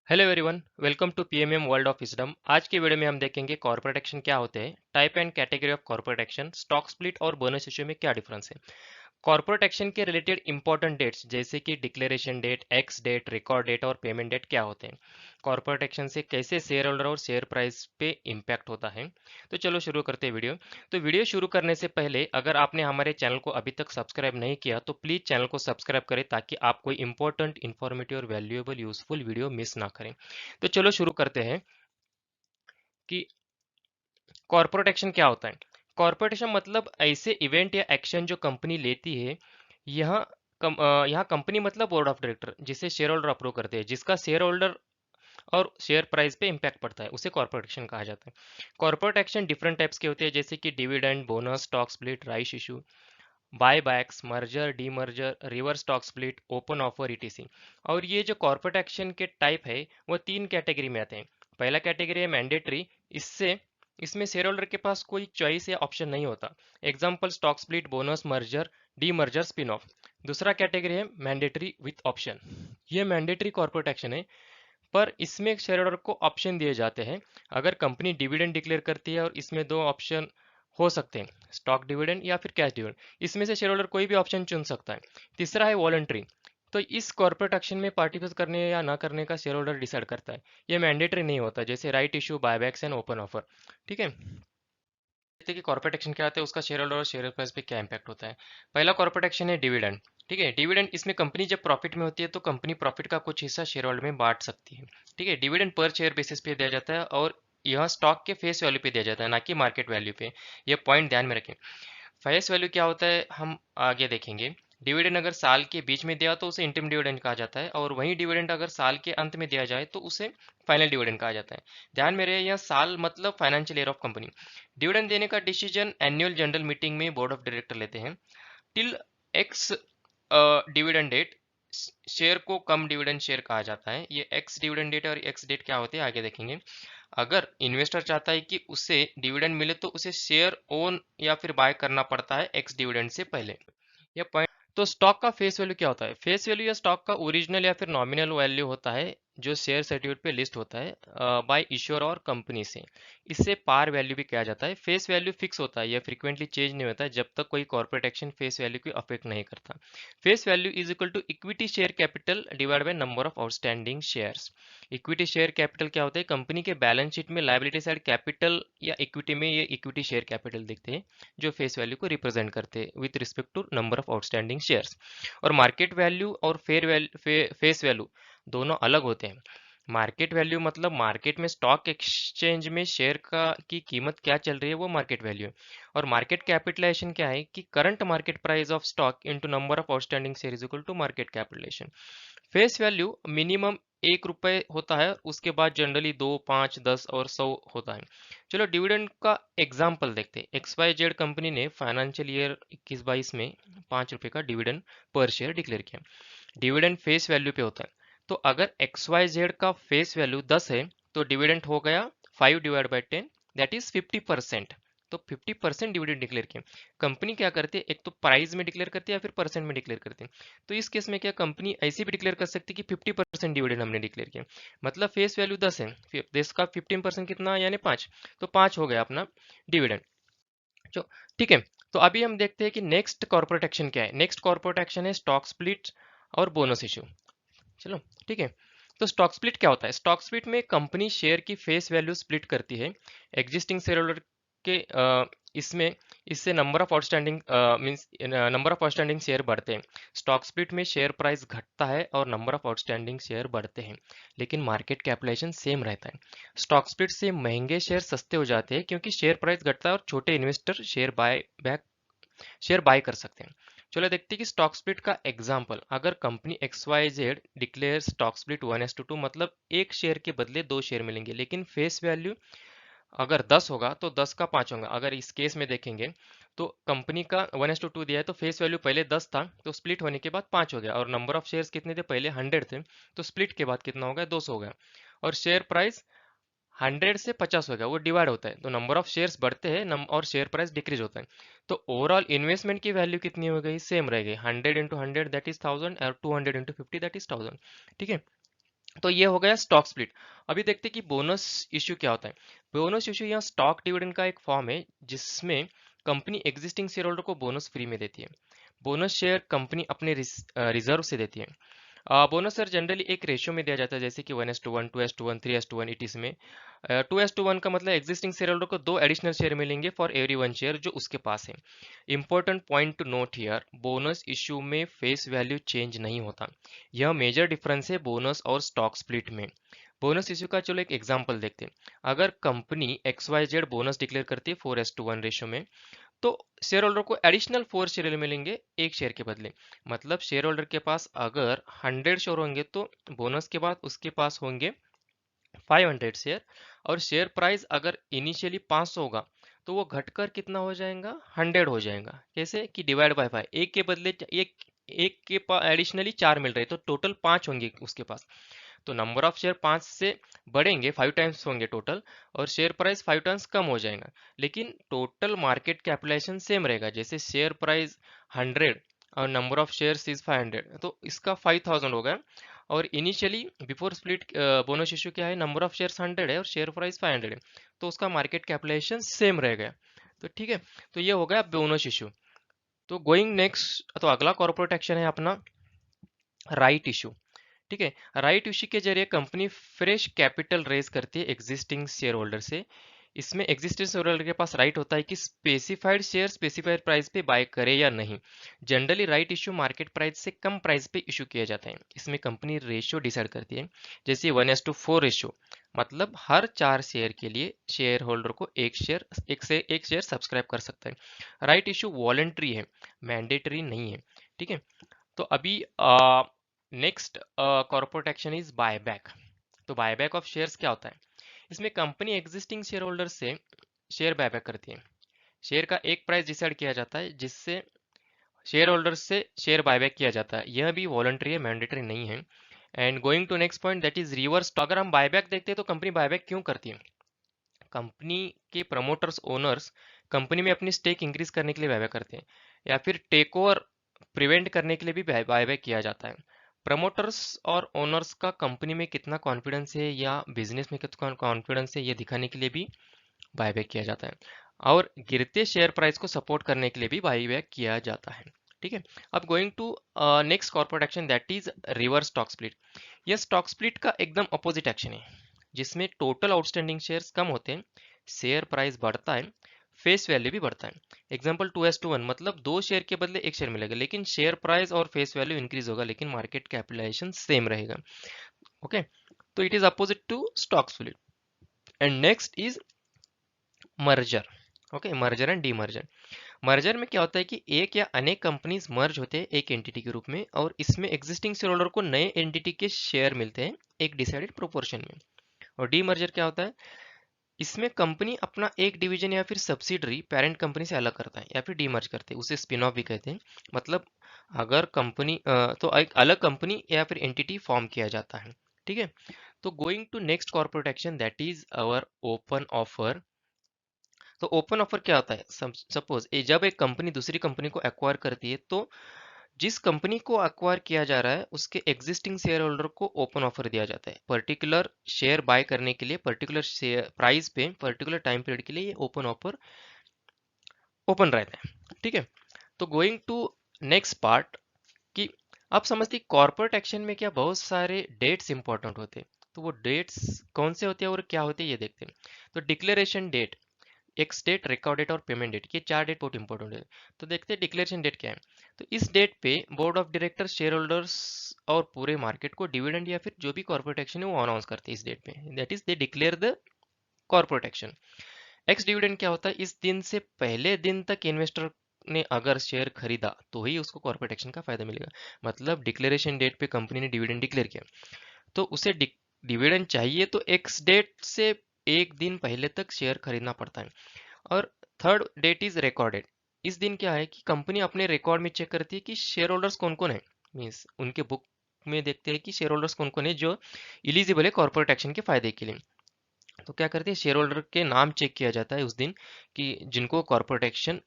Hello everyone, welcome to PMM world of wisdom. आज की video में हम देखेंगे कॉर्पोरेट एक्शन क्या होते हैं, type and category of corporate action, stock split और बोनस इश्यू में क्या डिफरेंस है। कॉर्पोरेट एक्शन के रिलेटेड इंपॉर्टेंट डेट्स जैसे कि declaration date, ex date, record date और पेमेंट डेट क्या होते हैं। कॉर्पोरेट एक्शन से कैसे शेयर होल्डर और शेयर प्राइस पे इम्पैक्ट होता है। तो चलो शुरू करते हैं वीडियो। तो वीडियो शुरू करने से पहले अगर आपने हमारे चैनल को अभी तक सब्सक्राइब नहीं किया तो प्लीज चैनल को सब्सक्राइब करें ताकि आप कोई इंपॉर्टेंट, इन्फॉर्मेटिव और वैल्यूएबल यूजफुल वीडियो मिस ना करें। तो चलो शुरू करते हैं कि कॉर्पोरेट एक्शन क्या होता है। कॉर्पोरेट एक्शन मतलब ऐसे इवेंट या एक्शन जो कंपनी लेती है। यहाँ यहाँ कंपनी मतलब बोर्ड ऑफ डायरेक्टर जिसे शेयर होल्डर अप्रूव करते हैं, जिसका शेयर होल्डर और शेयर प्राइस पे इम्पैक्ट पड़ता है, उसे कॉर्पोरेट एक्शन कहा जाता है। कॉर्पोरेट एक्शन डिफरेंट टाइप्स के होते हैं जैसे कि dividend, bonus, stock split, right issue, buy backs, merger, demerger, reverse stock split, open offer, ETC. और ये जो कॉर्पोरेट एक्शन के टाइप है वो तीन कैटेगरी में आते हैं। पहला कैटेगरी है मैंडेटरी। इससे इसमें शेयर होल्डर के पास कोई चॉइस या ऑप्शन नहीं होता। Example stock split, bonus, merger, demerger, spin off. दूसरा कैटेगरी है मैंडेटरी विथ ऑप्शन। ये मैंडेटरी कॉर्पोरेट एक्शन है, पर इसमें शेयर होल्डर को ऑप्शन दिए जाते हैं। अगर कंपनी डिविडेंड डिक्लेयर करती है और इसमें दो ऑप्शन हो सकते हैं, स्टॉक डिविडेंड या फिर कैश डिविडेंड, इसमें से शेयर होल्डर कोई भी ऑप्शन चुन सकता है। तीसरा है वॉलंटरी। तो इस कॉर्पोरेट एक्शन में पार्टिसिपेट करने या ना करने का शेयर होल्डर डिसाइड करता है। ये मैंडेटरी नहीं होता, जैसे right issue, buybacks and open offer. ठीक है, देखते हैं कि कॉर्पोरेट एक्शन क्या होता है, उसका शेयर होल्डर और शेयर प्राइस पे क्या इंपैक्ट होता है। पहला कॉर्पोरेट एक्शन है डिविडेंड। ठीक है, डिविडेंड इसमें कंपनी जब प्रॉफिट में होती है तो कंपनी प्रॉफिट का कुछ हिस्सा शेयर होल्डर में बांट सकती है। ठीक है, डिविडेंड पर शेयर बेसिस पे दिया जाता है और यह स्टॉक के फेस वैल्यू पे दिया जाता है, ना कि मार्केट वैल्यू पे। यह पॉइंट ध्यान में रखें। फेस वैल्यू क्या होता है हम आगे देखेंगे। डिविडेंड अगर साल के बीच में दिया तो उसे इंटरिम डिविडेंड कहा जाता है, और वहीं डिविडेंड अगर साल के अंत में दिया जाए तो उसे फाइनल डिविडेंड कहा जाता है। ध्यान में रहे, यह साल मतलब financial year of company. Dividend देने का डिसीजन एनुअल जनरल मीटिंग में बोर्ड ऑफ डायरेक्टर लेते हैं। Till ex dividend date share को कम डिविडेंड शेयर कहा जाता है। ये एक्स डिविडेंड डेट और एक्स डेट क्या होते हैं आगे देखेंगे। अगर इन्वेस्टर चाहता है कि उसे डिविडेंड मिले तो उसे शेयर ओन या फिर बाय करना पड़ता है एक्स डिविडेंड से पहले। यह पॉइंट। तो स्टॉक का फेस वैल्यू क्या होता है। फेस वैल्यू या स्टॉक का ओरिजिनल या फिर नॉमिनल वैल्यू होता है जो शेयर सर्टिफिकेट पे लिस्ट होता है बाय इश्योर और कंपनी से। इससे पार वैल्यू भी कहा जाता है। फेस वैल्यू फिक्स होता है, यह फ्रीक्वेंटली चेंज नहीं होता है जब तक कोई कॉर्पोरेट एक्शन फेस वैल्यू को अफेक्ट नहीं करता। Face value is equal to equity share capital divide by number of outstanding shares. Equity share capital क्या होता है, कंपनी के बैलेंस शीट में लायबिलिटी साइड कैपिटल या इक्विटी में ये इक्विटी शेयर कैपिटल दिखते हैं जो फेस वैल्यू को रिप्रेजेंट करते हैं with respect to number of outstanding shares. और मार्केट वैल्यू और फेस वैल्यू दोनों अलग होते हैं। मार्केट वैल्यू मतलब मार्केट में स्टॉक एक्सचेंज में शेयर का की कीमत क्या चल रही है, वो मार्केट वैल्यू है। और मार्केट कैपिटलाइजेशन क्या है कि current market price of stock into number of outstanding share is equal to market capitalisation. Face value minimum 1 रुपए होता है, उसके बाद जनरली 2, 5, 10 और 100 होता है। चलो डिविडेंड का एग्जाम्पल देखते हैं। एक्स वाई जेड कंपनी ने फाइनेंशियल ईयर 21-22 में 5 रुपए का डिविडेंड पर शेयर डिक्लेयर किया। डिविडेंड फेस वैल्यू पे होता है। तो अगर एक्स वाई जेड का फेस वैल्यू 10 है तो डिविडेंड हो गया 5/10, दैट इज 50%। तो 50% डिविडेंड डिक्लेयर किया। कंपनी क्या करती है, एक तो प्राइस में डिक्लेयर करती है या फिर परसेंट में डिक्लेयर करती है। तो इस केस में क्या कंपनी ऐसे भी डिक्लेयर कर सकती है कि 50% डिविडेंड हमने डिक्लेयर किया। मतलब फेस वैल्यू 10 है, फिर देश का 15% कितना यानी 5। तो 5 हो गया अपना डिविडेंड। जो ठीक है। तो अभी हम देखते हैं कि नेक्स्ट कॉर्पोरेट एक्शन क्या है। नेक्स्ट कॉर्पोरेट एक्शन है स्टॉक स्प्लिट और बोनस इशू। चलो ठीक है। तो स्टॉक स्प्लिट क्या होता है। स्टॉक स्प्लिट में कंपनी शेयर की फेस वैल्यू स्प्लिट करती है एग्जिस्टिंग शेयर होल्डर के इसमें। इससे number of outstanding means number of outstanding share बढ़ते हैं। स्टॉक स्प्लिट में शेयर प्राइस घटता है और नंबर ऑफ आउटस्टैंडिंग शेयर बढ़ते हैं, लेकिन मार्केट कैपिटलाइजेशन सेम रहता है। स्टॉक स्प्लिट से महंगे शेयर सस्ते हो जाते हैं क्योंकि शेयर प्राइस घटता है और छोटे इन्वेस्टर शेयर बाय कर सकते हैं। चलो देखते हैं कि स्टॉक स्प्लिट का एग्जांपल। अगर company X Y Z declare stock split 1:2 मतलब एक शेयर के बदले दो शेयर मिलेंगे, लेकिन फेस वैल्यू अगर 10 होगा तो 10 का 5 होगा। अगर इस केस में देखेंगे तो कंपनी का 1:2 दिया है तो फेस वैल्यू पहले 10 था तो स्प्लिट होने के बाद 5 हो गया, और नंबर ऑफ शेयर्स कितने थे, पहले 100 थे तो स्प्लिट के बाद कितना हो गया, 200 हो गया। और शेयर प्राइस 100 से 50 हो गया, वो डिवाइड होता है तो नंबर ऑफ शेयर्स बढ़ते हैं और शेयर प्राइस डिक्रीज होता है। तो ओवरऑल इन्वेस्टमेंट की वैल्यू कितनी हो गई, सेम रह गई। 100 इंटू 100 दैट इज 1000 और 200 इंटू 50 दैट इज 1000। ठीक है। तो ये हो गया स्टॉक स्प्लिट। अभी देखते हैं कि बोनस इश्यू क्या होता है। बोनस इश्यू या स्टॉक डिविडेंड का एक फॉर्म है जिसमें कंपनी एग्जिस्टिंग शेयर होल्डर को बोनस फ्री में देती है। बोनस शेयर कंपनी अपने रिजर्व से देती है। बोनस सर जनरली एक रेशियो में दिया जाता है, जैसे कि 1:1, 2:1, 3:1 इट इसमें 2:1 का मतलब एग्जिस्टिंग शेयर होल्डर को 2 एडिशनल शेयर मिलेंगे फॉर एवरी 1 शेयर जो उसके पास है। Important point two note here, bonus issue में फेस वैल्यू चेंज नहीं होता। यह मेजर डिफरेंस है बोनस और स्टॉक स्प्लिट में। बोनस इश्यू का चलो एक एग्जांपल देखते हैं। अगर कंपनी XYZ बोनस डिक्लेयर करती है 4:1 रेशियो में, तो शेयर होल्डर को एडिशनल 4 शेयर मिलेंगे एक शेयर के बदले। मतलब शेयर होल्डर के पास अगर 100 शेयर होंगे तो बोनस के बाद उसके पास होंगे 500 शेयर। और शेयर प्राइस अगर इनिशियली 500 होगा तो वो घटकर कितना हो जाएगा, 100 हो जाएगा। कैसे कि डिवाइड बाय 5, एक के बदले एक, एक के पास एडिशनली 4 मिल रहे तो टोटल 5 होंगे उसके पास। तो नंबर ऑफ शेयर 5 से बढ़ेंगे, 5 टाइम्स होंगे टोटल, और शेयर प्राइस 5 टाइम्स कम हो जाएगा। लेकिन टोटल मार्केट कैपिटलाइजेशन सेम रहेगा। जैसे शेयर प्राइस 100 और नंबर ऑफ शेयर्स इज 500, तो इसका 5000 हो गया। और initially before split bonus issue क्या है, नंबर ऑफ शेयर्स 100 है और शेयर प्राइस 500 है, तो उसका मार्केट कैपिटलाइजेशन सेम रहेगा। तो ठीक है, तो ये हो गया बोनस इशू। तो गोइंग नेक्स्ट, तो अगला कॉर्पोरेट एक्शन है अपना राइट इशू। ठीक है, राइट इश्यू के जरिए कंपनी फ्रेश कैपिटल रेज करती है एग्जिस्टिंग शेयर होल्डर से। इसमें एग्जिस्टिंग शेयर होल्डर के पास राइट होता है कि स्पेसिफाइड शेयर स्पेसिफाइड प्राइस पे बाय करे या नहीं। Generally right issue market price से कम प्राइस पे इशू किया जाता है। इसमें कंपनी रेशियो डिसाइड करती है, जैसे 1:4 रेशियो, मतलब हर 4 शेयर के लिए शेयर होल्डर को एक शेयर सब्सक्राइब कर सकता है। राइट इश्यू वॉलेंट्री है, मैंडेटरी नहीं है। ठीक है, तो अभी next corporate action is buyback. तो बायबैक ऑफ शेयर्स क्या होता है, इसमें कंपनी एग्जिस्टिंग शेयर होल्डर से शेयर बायबैक करती है। शेयर का एक प्राइस डिसाइड किया जाता है जिससे शेयर होल्डर से शेयर बायबैक किया जाता है। यह भी वॉलंटरी है, मैंडेटरी नहीं है। And going to next point that is reverse. तो अगर हम बायबैक देखते हैं तो कंपनी बायबैक क्यों करती है। कंपनी के प्रमोटर्स ओनर्स कंपनी में अपनी स्टेक इंक्रीज करने के लिए बायबैक करते हैं, या फिर टेक ओवर प्रिवेंट करने के लिए भी बायबैक किया जाता है। प्रमोटर्स और ओनर्स का कंपनी में कितना कॉन्फिडेंस है या बिजनेस में कितना कॉन्फिडेंस है ये दिखाने के लिए भी बायबैक किया जाता है। और गिरते शेयर प्राइस को सपोर्ट करने के लिए भी बायबैक किया जाता है। ठीक है, अब going to next corporate action that is reverse stock split. यह स्टॉक स्प्लिट का एकदम अपोजिट एक्शन है, जिसमें टोटल आउटस्टैंडिंग शेयर्स कम होते हैं, शेयर प्राइस बढ़ता है, फेस वैल्यू भी बढ़ता है। एग्जाम्पल 2:1, मतलब 2 शेयर के बदले 1 शेयर मिलेगा, लेकिन शेयर प्राइस और फेस वैल्यू इंक्रीज होगा, लेकिन मार्केट कैपिटलाइजेशन सेम रहेगा। ओके, तो it is opposite to stock split. And next is merger. Okay, merger and demerger. Merger में क्या होता है कि एक या अनेक कंपनीज मर्ज होते हैं एक एंटिटी के रूप में, और इसमें एग्जिस्टिंग शेयर होल्डर को नए एंटिटी के शेयर मिलते हैं एक डिसाइडेड प्रोपोर्शन में। और डीमर्जर क्या होता है, इसमें कंपनी अपना एक डिवीजन या फिर सब्सिडरी पेरेंट कंपनी से अलग करता है या फिर डीमर्ज करते हैं, उसे स्पिन ऑफ भी कहते हैं। मतलब अगर कंपनी तो एक अलग कंपनी या फिर एंटिटी फॉर्म किया जाता है। ठीक है, तो going to next corporate action that is our open offer. तो ओपन ऑफर क्या होता है, सपोज जब एक कंपनी दूसरी कंपनी को एक्वायर करती है, तो जिस कंपनी को एक्वायर किया जा रहा है उसके एग्जिस्टिंग शेयर होल्डर को ओपन ऑफर दिया जाता है पर्टिकुलर शेयर बाय करने के लिए, पर्टिकुलर शेयर प्राइस पे पर्टिकुलर टाइम पीरियड के लिए ये ओपन ऑफर ओपन रहता है। ठीक है, तो गोइंग टू नेक्स्ट पार्ट कि आप समझते कॉर्पोरेट एक्शन में क्या बहुत सारे डेट्स इंपॉर्टेंट होते हैं। तो वो डेट्स कौन से होते हैं और क्या होते हैं ये देखते हैं। तो declaration date, ex date, record date और पेमेंट डेट, ये 4 डेट बहुत इंपॉर्टेंट है। तो देखते हैं डिक्लेरेशन डेट क्या है। तो इस डेट पे board of director share holders और पूरे मार्केट को डिविडेंड या फिर जो भी कॉर्पोरेट एक्शन है वो अनाउंस करते हैं इस डेट पे, that is they declare the corporate action. X dividend क्या होता है, इस दिन से पहले दिन तक इन्वेस्टर ने अगर शेयर खरीदा तो ही उसको कॉर्पोरेट एक्शन का फायदा मिलेगा। मतलब डिक्लेरेशन डेट पे कंपनी ने डिविडेंड डिक्लेयर किया तो उसे डिविडेंड चाहिए तो एक्स डेट से एक दिन पहले तक शेयर खरीदना पड़ता है। और थर्ड डेट इज रिकॉर्डेड। इस दिन क्या है कि कंपनी अपने रिकॉर्ड में चेक करती है कि शेयर होल्डर्स कौन कौन है, मीन्स उनके बुक में देखते हैं कि शेयर होल्डर्स कौन कौन है जो इलिजिबल है कॉर्पोरेट एक्शन के फायदे के लिए। तो क्या करते हैं, शेयर होल्डर के नाम चेक किया जाता है उस दिन कि जिनको कॉर्पोरेट एक्शन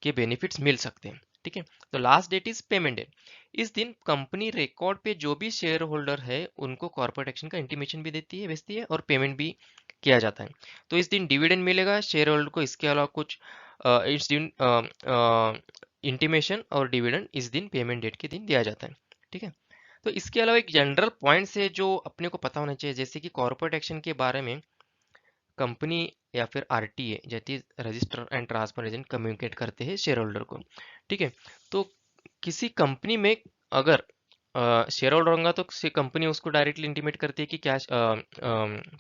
के बेनिफिट्स मिल सकते हैं। ठीक है। तो last date is payment date. इस दिन कंपनी रिकॉर्ड पे जो भी शेयर होल्डर है उनको कॉर्पोरेट एक्शन का इंटीमेशन भी देती है, भेजती है, और पेमेंट भी किया जाता है। तो इस दिन डिविडेंड मिलेगा शेयर होल्डर को। इसके अलावा कुछ इस दिन इंटीमेशन और डिविडेंड इस दिन पेमेंट डेट के दिन दिया जाता है। ठीक है। तो इसके अलावा एक जनरल पॉइंट्स है जो अपने को पता होना चाहिए, जैसे कि कॉर्पोरेट एक्शन के बारे में कंपनी या फिर आरटीए जैसे register and transfer agent communicate करते हैं शेयर होल्डर को। ठीक है। तो किसी कंपनी में अगर शेयर होल्डर होगा तो कंपनी उसको डायरेक्टली इंटीमेट करती है कि क्या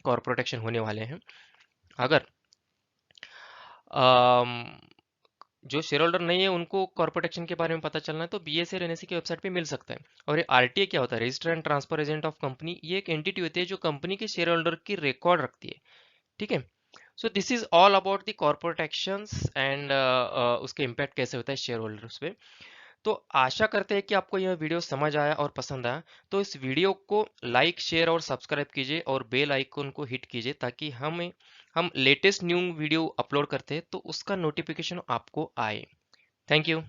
कॉर्पोरेट एक्शन होने वाले हैं। अगर अम, जो शेयर होल्डर नहीं है उनको कॉर्पोरेट एक्शन के बारे में पता चलना है तो बीएसए और एनएससी की वेबसाइट पे मिल सकता है। और ये आरटीए क्या होता है, register and transfer agent of company, ये एक एंटिटी होती है जो कंपनी के शेयर होल्डर की रिकॉर्ड रखती है। ठीक है। So this is all about the corporate actions and उसके इम्पैक्ट कैसे होता है शेयर होल्डर्स पे। तो आशा करते हैं कि आपको यह वीडियो समझ आया और पसंद आया। तो इस वीडियो को लाइक शेयर और सब्सक्राइब कीजिए और बेल आइकन को हिट कीजिए ताकि हम लेटेस्ट न्यू वीडियो अपलोड करते हैं तो उसका नोटिफिकेशन आपको आए। Thank you.